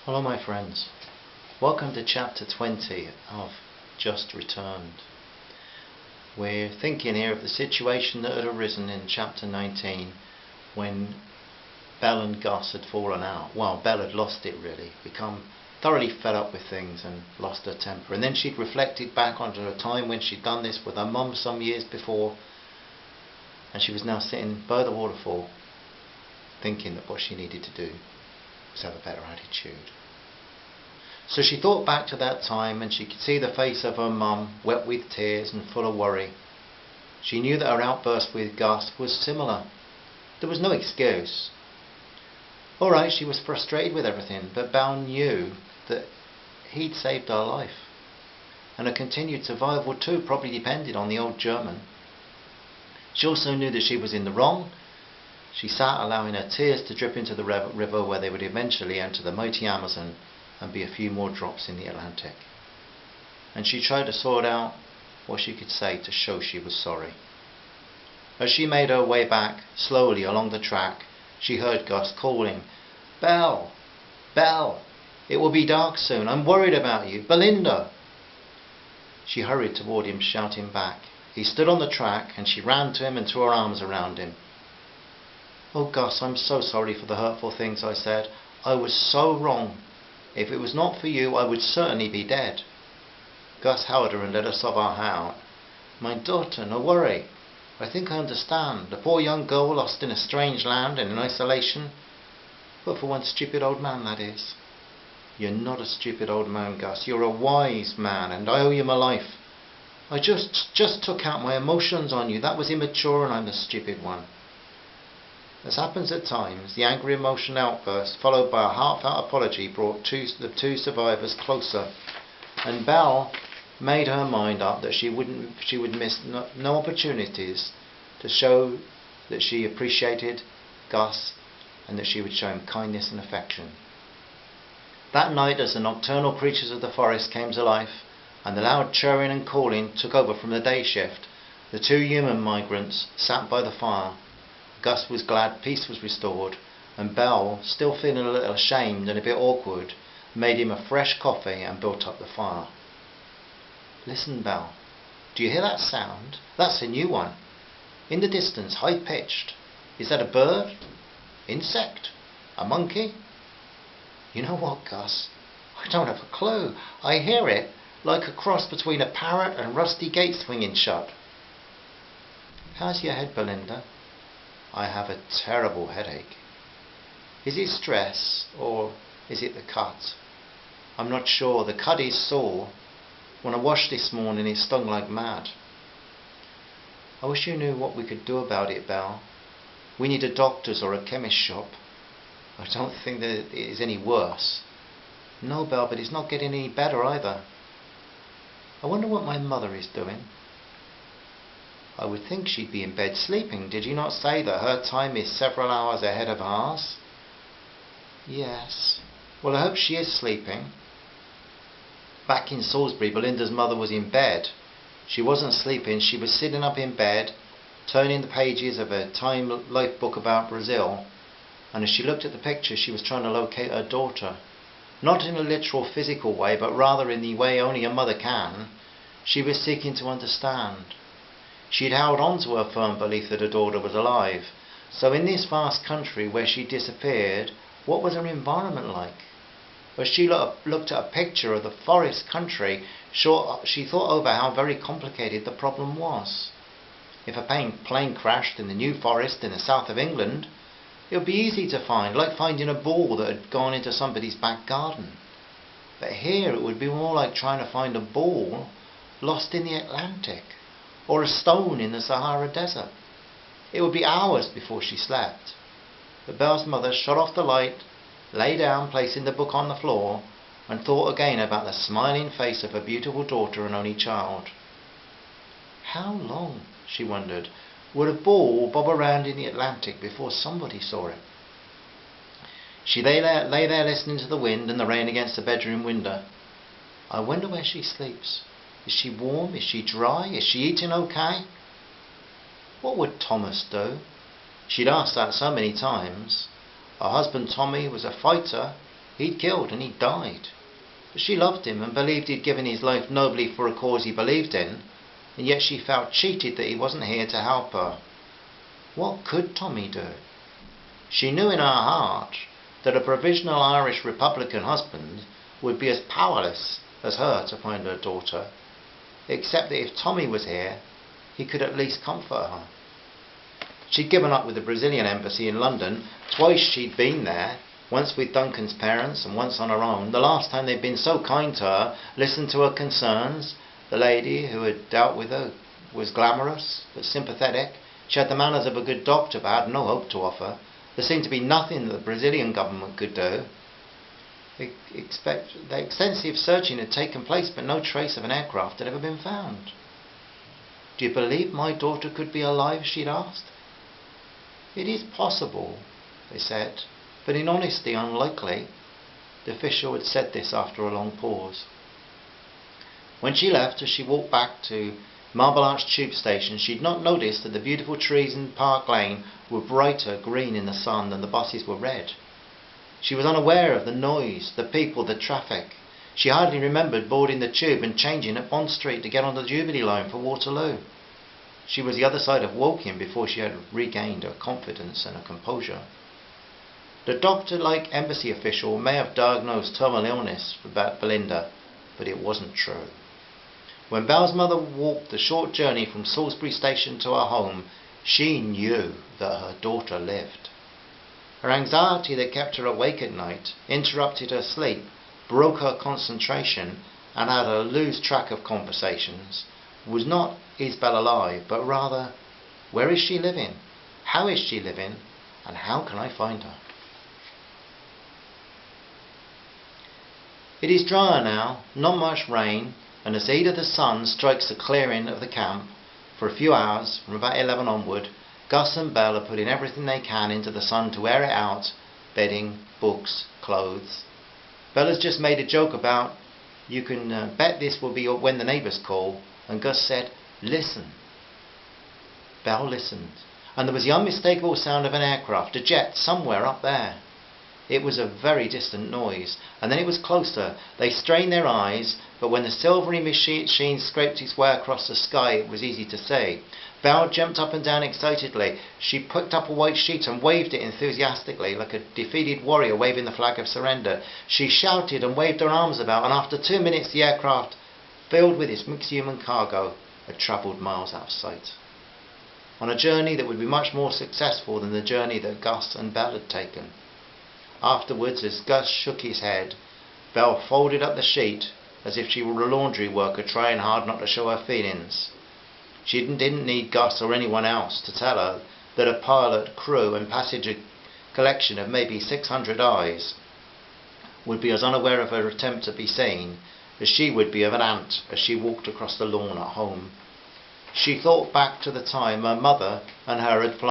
Hello my friends, welcome to chapter 20 of Just Returned. We're thinking here of the situation that had arisen in chapter 19 when Belle and Gus had fallen out. Well, Belle had lost it really, become thoroughly fed up with things and lost her temper. And then she'd reflected back onto a time when she'd done this with her mum some years before, and she was now sitting by the waterfall thinking that what she needed to do was have a better attitude. So she thought back to that time, and she could see the face of her mum, wet with tears and full of worry. She knew that her outburst with Gus was similar. There was no excuse. Alright, she was frustrated with everything, but Belle knew that he'd saved her life, and her continued survival too probably depended on the old German. She also knew that she was in the wrong. She sat allowing her tears to drip into the river where they would eventually enter the mighty Amazon and be a few more drops in the Atlantic. And she tried to sort out what she could say to show she was sorry. As she made her way back slowly along the track, she heard Gus calling, "Belle! Belle! It will be dark soon. I'm worried about you. Belinda!" She hurried toward him, shouting back. He stood on the track, and she ran to him and threw her arms around him. "Oh Gus, I'm so sorry for the hurtful things I said. I was so wrong. If it was not for you, I would certainly be dead." Gus held her and let her sob out. "My daughter, no worry. I think I understand. The poor young girl lost in a strange land and in isolation. But for one stupid old man, that is." "You're not a stupid old man, Gus. You're a wise man, and I owe you my life. I just took out my emotions on you. That was immature, and I'm the stupid one." As happens at times, the angry emotion outburst, followed by a heartfelt apology, brought the two survivors closer, and Belle made her mind up that she would miss no opportunities to show that she appreciated Gus and that she would show him kindness and affection. That night, as the nocturnal creatures of the forest came to life and the loud chirring and calling took over from the day shift, the two human migrants sat by the fire. Gus was glad peace was restored, and Belle, still feeling a little ashamed and a bit awkward, made him a fresh coffee and built up the fire. "Listen, Belle, do you hear that sound? That's a new one. In the distance, high-pitched. Is that a bird? Insect? A monkey?" "You know what, Gus? I don't have a clue. I hear it like a cross between a parrot and rusty gate swinging shut." "How's your head, Belinda?" "I have a terrible headache." "Is it stress, or is it the cut?" "I'm not sure. The cut is sore. When I washed this morning it stung like mad." "I wish you knew what we could do about it, Belle. We need a doctor's or a chemist's shop." "I don't think that it is any worse." "No, Belle, but it's not getting any better either." "I wonder what my mother is doing." "I would think she'd be in bed sleeping. Did you not say that her time is several hours ahead of ours?" "Yes. Well, I hope she is sleeping." Back in Salisbury, Belinda's mother was in bed. She wasn't sleeping. She was sitting up in bed, turning the pages of a Time life book about Brazil, and as she looked at the picture, she was trying to locate her daughter. Not in a literal physical way, but rather in the way only a mother can. She was seeking to understand. She had held on to her firm belief that her daughter was alive. So in this vast country where she disappeared, what was her environment like? As she looked at a picture of the forest country, she thought over how very complicated the problem was. If a plane crashed in the New Forest in the south of England, it would be easy to find, like finding a ball that had gone into somebody's back garden. But here it would be more like trying to find a ball lost in the Atlantic, or a stone in the Sahara Desert. It would be hours before she slept. But Belle's mother shut off the light, lay down, placing the book on the floor, and thought again about the smiling face of her beautiful daughter and only child. How long, she wondered, would a ball bob around in the Atlantic before somebody saw it? She lay there listening to the wind and the rain against the bedroom window. I wonder where she sleeps. Is she warm? Is she dry? Is she eating okay? What would Thomas do? She'd asked that so many times. Her husband Tommy was a fighter, he'd killed and he'd died. But she loved him and believed he'd given his life nobly for a cause he believed in, and yet she felt cheated that he wasn't here to help her. What could Tommy do? She knew in her heart that a provisional Irish Republican husband would be as powerless as her to find her daughter, except that if Tommy was here, he could at least comfort her. She'd given up with the Brazilian embassy in London. Twice she'd been there, once with Duncan's parents and once on her own. The last time they'd been so kind to her, listened to her concerns. The lady who had dealt with her was glamorous but sympathetic. She had the manners of a good doctor but had no hope to offer. There seemed to be nothing that the Brazilian government could do. The extensive searching had taken place, but no trace of an aircraft had ever been found. "Do you believe my daughter could be alive?" she'd asked. "It is possible," they said, "but in honesty unlikely." The official had said this after a long pause. When she left, as she walked back to Marble Arch tube station, she'd not noticed that the beautiful trees in Park Lane were brighter green in the sun than the buses were red. She was unaware of the noise, the people, the traffic. She hardly remembered boarding the tube and changing at Bond Street to get on the Jubilee line for Waterloo. She was the other side of Woking before she had regained her confidence and her composure. The doctor-like embassy official may have diagnosed terminal illness for Belinda, but it wasn't true. When Belle's mother walked the short journey from Salisbury Station to her home, she knew that her daughter lived. Her anxiety that kept her awake at night, interrupted her sleep, broke her concentration, and had her lose track of conversations, was not, "Is Belle alive?" but rather, "Where is she living? How is she living? And how can I find her?" It is drier now, not much rain, and as the heat of the sun strikes the clearing of the camp, for a few hours, from about 11 onward, Gus and Belle are putting everything they can into the sun to air it out: bedding, books, clothes. Belle has just made a joke about, "You can bet this will be when the neighbours call," and Gus said, "Listen." Belle listened, and there was the unmistakable sound of an aircraft, a jet, somewhere up there. It was a very distant noise, and then it was closer. They strained their eyes, but when the silvery machine scraped its way across the sky, it was easy to see. Belle jumped up and down excitedly. She picked up a white sheet and waved it enthusiastically, like a defeated warrior waving the flag of surrender. She shouted and waved her arms about, and after 2 minutes the aircraft, filled with its mixed human cargo, had travelled miles out of sight, on a journey that would be much more successful than the journey that Gus and Belle had taken. Afterwards, as Gus shook his head, Belle folded up the sheet as if she were a laundry worker trying hard not to show her feelings. She didn't need Gus or anyone else to tell her that a pilot, crew and passenger collection of maybe 600 eyes would be as unaware of her attempt to be seen as she would be of an ant as she walked across the lawn at home. She thought back to the time her mother and her had flown